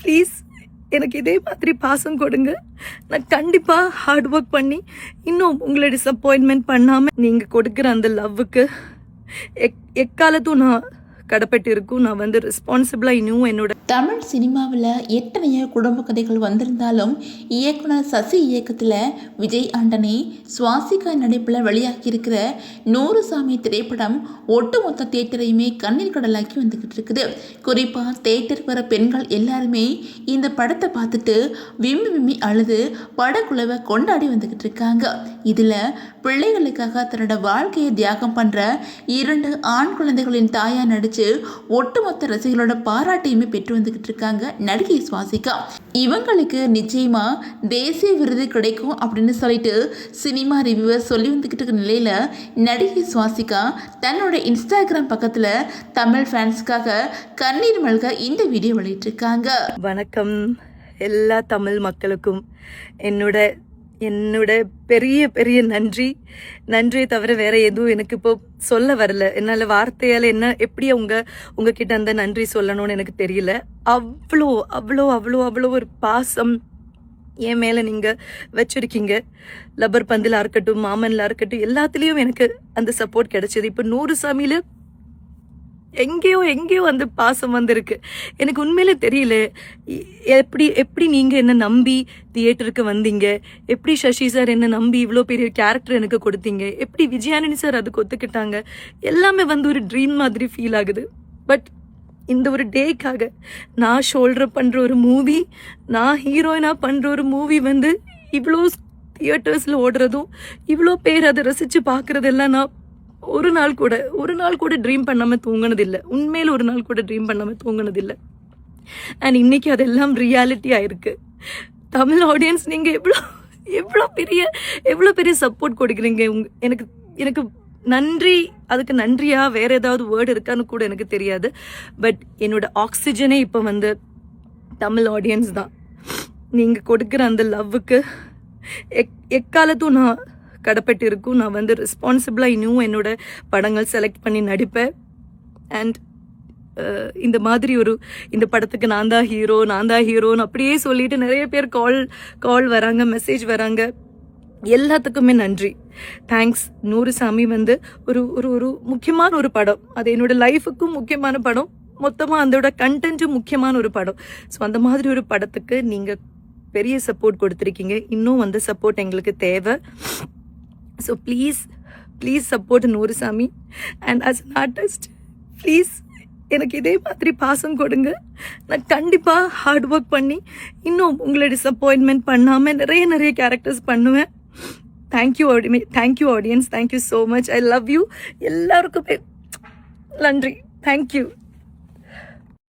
Please எனக்கு இதே மாதிரி பாசம் கொடுங்க. நான் கண்டிப்பாக ஹார்ட் ஒர்க் பண்ணி இன்னும் உங்களை டிசப்பாயின்மெண்ட் பண்ணாமல் நீங்கள் கொடுக்குற அந்த லவ்வுக்கு எக்காலத்தும் நான் கடப்பட்டு இருக்கும். நான் வந்து ரெஸ்பான்சிபிளாக இன்னும் என்னோட தமிழ் சினிமாவில் எத்தனையோ குடும்ப கதைகள் வந்திருந்தாலும் இயக்குனர் சசி இயக்கத்தில் விஜய் ஆண்டனி சுவாசிகா நடிப்பில் வெளியாகியிருக்கிற 100 சாமி திரைப்படம் ஒட்டுமொத்த தேட்டரையுமே கண்ணீர் கடலாக்கி வந்துக்கிட்டு இருக்குது. குறிப்பாக தேட்டர் வர பெண்கள் எல்லாருமே இந்த படத்தை பார்த்துட்டு விம்மி அழுது படக்குழுவை கொண்டாடி வந்துக்கிட்டு இருக்காங்க. இதில் பிள்ளைகளுக்காக தன்னோட வாழ்க்கையை தியாகம் பண்ணுற 2 ஆண் குழந்தைகளின் தாயாக நடித்து ஒட்டுமொத்த ரசிகர்களோட பாராட்டையுமே பெற்று வந்துகிட்டு இருக்காங்க நடிகை சுவாசிகா. இவங்களுக்கு நிச்சயமா தேசிய விருது கிடைக்கும் அப்படின்னு சொல்லிட்டு சினிமா ரிவ்யூவர் சொல்லி வந்துகிட்டு இருக்க நிலையில நடிகை சுவாசிகா தன்னோட இன்ஸ்டாகிராம் பக்கத்துல தமிழ் ஃபேன்ஸ்க்காக கண்ணீர் மல்க இந்த வீடியோ வெளியிட்டிருக்காங்க. வணக்கம் எல்லா தமிழ் மக்களுக்கும் என்னோட பெரிய நன்றியை தவிர வேற எதுவும் எனக்கு இப்போ சொல்ல வரல. என்னால் வார்த்தையால் எப்படி உங்ககிட்ட அந்த நன்றி சொல்லணும்னு எனக்கு தெரியல. அவ்வளோ ஒரு பாசம் என் மேலே நீங்கள் வச்சுருக்கீங்க. லப்பர் பந்திலாக இருக்கட்டும், மாமன்லாம் இருக்கட்டும், எல்லாத்துலேயும் எனக்கு அந்த சப்போர்ட் கிடைச்சது. இப்போ 100 சாமியில் எங்கேயோ அந்த பாசம் வந்திருக்கு. எனக்கு உண்மையிலே தெரியல எப்படி நீங்கள் என்ன நம்பி தியேட்டருக்கு வந்தீங்க, எப்படி சசி சார் என்ன நம்பி இவ்வளோ பெரிய கேரக்டர் எனக்கு கொடுத்தீங்க, எப்படி விஜயானி சார் அதுக்கு ஒத்துக்கிட்டாங்க. எல்லாமே வந்து ஒரு ட்ரீம் மாதிரி ஃபீல் ஆகுது. பட் இந்த ஒரு டேக்காக நான் ஷோல்டர் பண்ணுற ஒரு மூவி, நான் ஹீரோயினாக பண்ணுற ஒரு மூவி வந்து இவ்வளோ தியேட்டர்ஸில் ஓடுறதும் இவ்வளோ பேர் அதை ரசித்து பார்க்குறதெல்லாம் நான் ஒரு நாள் கூட ட்ரீம் பண்ணாமல் தூங்கினதில்லை. உண்மையில் ஒரு நாள் கூட ட்ரீம் பண்ணாமல் தூங்கினதில்லை. அண்ட் இன்னைக்கு அதெல்லாம் ரியாலிட்டி ஆயிருக்கு. தமிழ் ஆடியன்ஸ் நீங்கள் எவ்வளோ பெரிய சப்போர்ட் கொடுக்குறீங்க. எனக்கு நன்றி, அதுக்கு நன்றியா வேற ஏதாவது வேர்டு இருக்கான்னு கூட எனக்கு தெரியாது. பட் என்னோட ஆக்சிஜனே இப்போ வந்து தமிழ் ஆடியன்ஸ் தான். நீங்கள் கொடுக்குற அந்த லவ்வுக்கு எக்காலத்தும் நான் கடப்பட்டு இருக்கும். நான் வந்து ரெஸ்பான்சிபிளாக இன்னும் என்னோட படங்கள் செலக்ட் பண்ணி நடிப்பேன். அண்ட் இந்த மாதிரி இந்த படத்துக்கு நான் தான் ஹீரோன்னு அப்படியே சொல்லிட்டு நிறைய பேர் கால் வராங்க, மெசேஜ் வராங்க. எல்லாத்துக்குமே நன்றி, தேங்க்ஸ். 100 சாமி வந்து ஒரு முக்கியமான ஒரு படம். அது என்னோட லைஃபுக்கும் முக்கியமான படம், மொத்தமாக அதோட கண்டென்ட்டும் முக்கியமான ஒரு படம். ஸோ அந்த மாதிரி ஒரு படத்துக்கு நீங்கள் பெரிய சப்போர்ட் கொடுத்துருக்கீங்க. இன்னும் அந்த சப்போர்ட் எங்களுக்கு தேவை. ஸோ ப்ளீஸ் சப்போர்ட் 100 சாமி. And as an artist please எனக்கு இதே மாதிரி பாசம் கொடுங்க. நான் கண்டிப்பாக ஹார்ட் ஒர்க் பண்ணி இன்னும் உங்களை டிசப்பாயின்மெண்ட் பண்ணாமல் நிறைய கேரக்டர்ஸ் பண்ணுவேன். Thank you audience, thank you so much. I love you. எல்லாருக்குமே நன்றி. தேங்க்யூ.